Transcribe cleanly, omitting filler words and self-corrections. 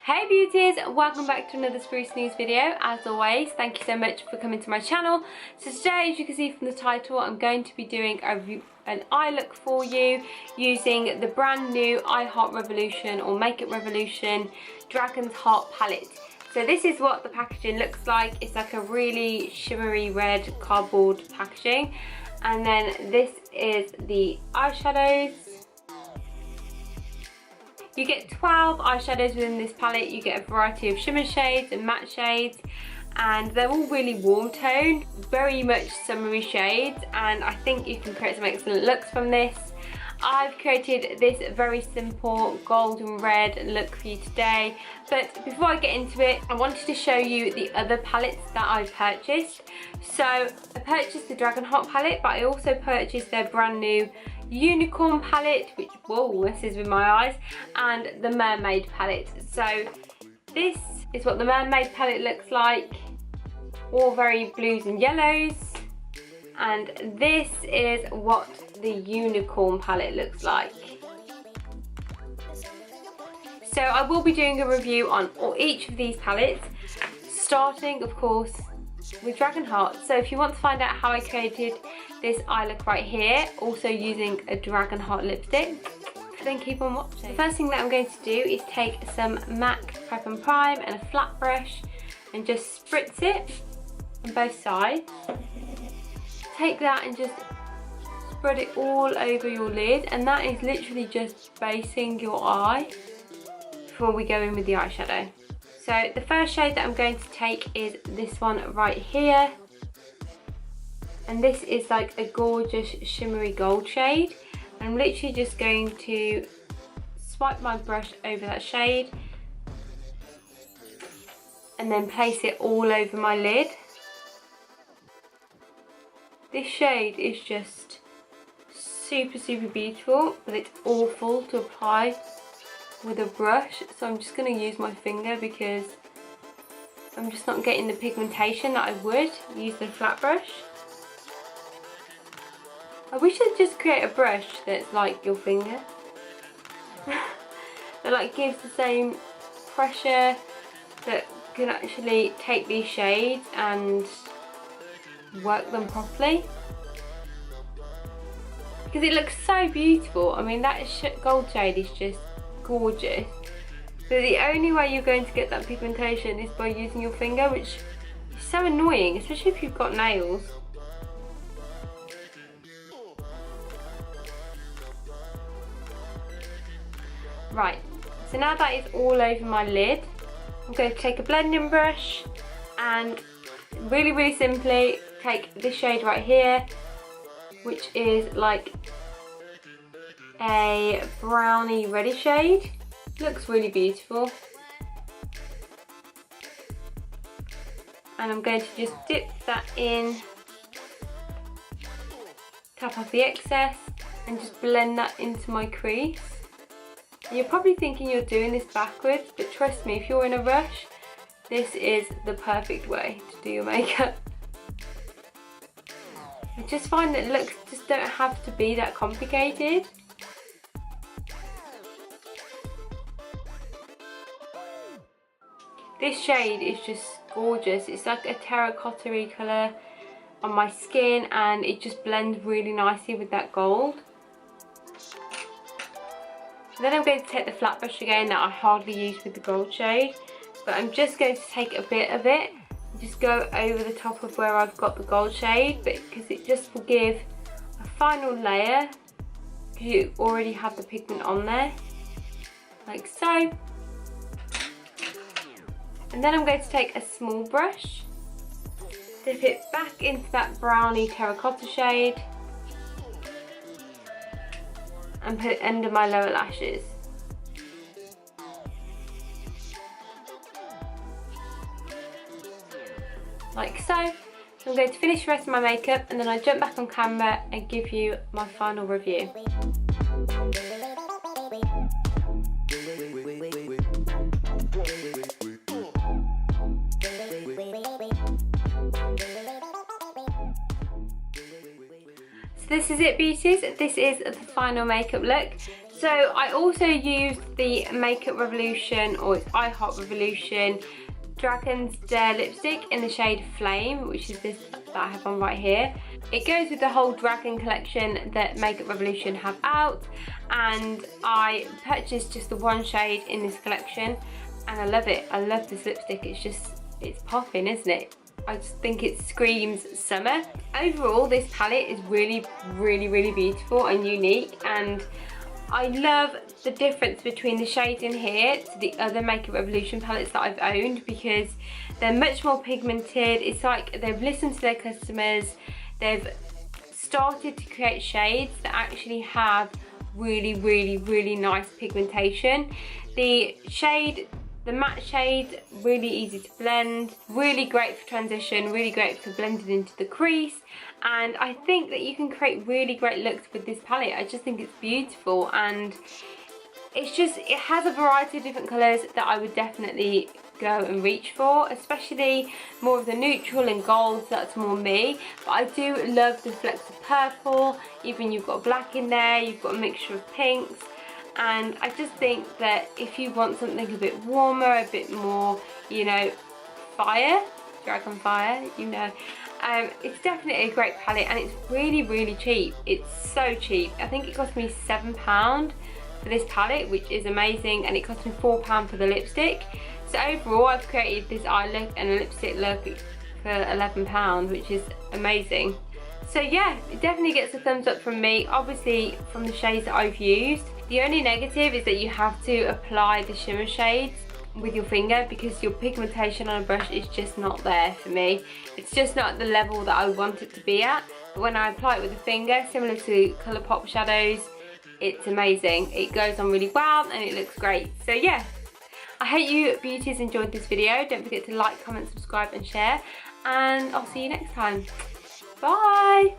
Hey beauties, welcome back to another Spruce News video. As always, thank you so much for coming to my channel. So today, as you can see from the title, I'm going to be doing an eye look for you using the brand new I Heart Revolution or Makeup Revolution Dragon's Heart palette. So this is what the packaging looks like. It's like a really shimmery red cardboard packaging. And then this is the eyeshadows. You get 12 eyeshadows within this palette. You get a variety of shimmer shades and matte shades, and they're all really warm toned, very much summery shades, and I think you can create some excellent looks from this. I've created this very simple golden red look for you today, but before I get into it, I wanted to show you the other palettes that I've purchased. So I purchased the Dragon Heart palette, but I also purchased their brand new Unicorn palette, which, whoa, messes with my eyes, and the Mermaid palette. So this is what the Mermaid palette looks like, all very blues and yellows, and this is what the Unicorn palette looks like. So I will be doing a review on each of these palettes, starting of course with Dragon Heart. So if you want to find out how I created this eye look right here, also using a Dragon Heart lipstick, then keep on watching. The first thing that I'm going to do is take some MAC Prep and Prime and a flat brush and just spritz it on both sides. Take that and just spread it all over your lid, and that is literally just basing your eye before we go in with the eyeshadow. So the first shade that I'm going to take is this one right here. And this is like a gorgeous shimmery gold shade. I'm literally just going to swipe my brush over that shade and then place it all over my lid. This shade is just super beautiful, but it's awful to apply with a brush, so I'm just going to use my finger because I'm just not getting the pigmentation that I would use the flat brush. I wish I'd just create a brush that's like your finger. That like gives the same pressure, that can actually take these shades and work them properly. Because it looks so beautiful. I mean, that gold shade is just gorgeous. So the only way you're going to get that pigmentation is by using your finger, which is so annoying, especially if you've got nails. Right, so now that is all over my lid, I'm going to take a blending brush and really simply take this shade right here, which is like a browny reddish shade. Looks really beautiful. And I'm going to just dip that in, tap off the excess and just blend that into my crease. You're probably thinking you're doing this backwards, but trust me, if you're in a rush, this is the perfect way to do your makeup. I just find that looks just don't have to be that complicated. This shade is just gorgeous. It's like a terracotta-y colour on my skin, and it just blends really nicely with that gold. Then I'm going to take the flat brush again that I hardly use with the gold shade, but I'm just going to take a bit of it and just go over the top of where I've got the gold shade, because it just will give a final layer because you already have the pigment on there, like so. And then I'm going to take a small brush, dip it back into that browny terracotta shade and put it under my lower lashes. Like so. I'm going to finish the rest of my makeup and then I jump back on camera and give you my final review. So this is it beauties, this is the final makeup look. So I also used the Makeup Revolution, or it's I Heart Revolution Dragon's Dare lipstick in the shade Flame, which is this that I have on right here. It goes with the whole dragon collection that Makeup Revolution have out, and I purchased just the one shade in this collection, and I love it. I love this lipstick. It's popping, isn't it? I just think it screams summer. Overall, this palette is really, really, really beautiful and unique, and I love the difference between the shades in here to the other Makeup Revolution palettes that I've owned, because they're much more pigmented. It's like they've listened to their customers. They've started to create shades that actually have really, really, really nice pigmentation. The matte shade, really easy to blend, really great for transition, really great for blending into the crease, and I think that you can create really great looks with this palette. I just think it's beautiful, and it has a variety of different colours that I would definitely go and reach for, especially more of the neutral and golds. That's more me, but I do love the flecks of purple. Even you've got black in there, you've got a mixture of pinks. And I just think that if you want something a bit warmer, a bit more, you know, dragon fire, you know, it's definitely a great palette, and it's really, really cheap. It's so cheap. I think it cost me £7 for this palette, which is amazing, and it cost me £4 for the lipstick. So overall, I've created this eye look and a lipstick look for £11, which is amazing. So yeah, it definitely gets a thumbs up from me, obviously from the shades that I've used. The only negative is that you have to apply the shimmer shades with your finger, because your pigmentation on a brush is just not there for me. It's just not at the level that I want it to be at. But when I apply it with a finger, similar to Colourpop shadows, it's amazing. It goes on really well and it looks great. So yeah, I hope you beauties enjoyed this video. Don't forget to like, comment, subscribe and share, and I'll see you next time. Bye!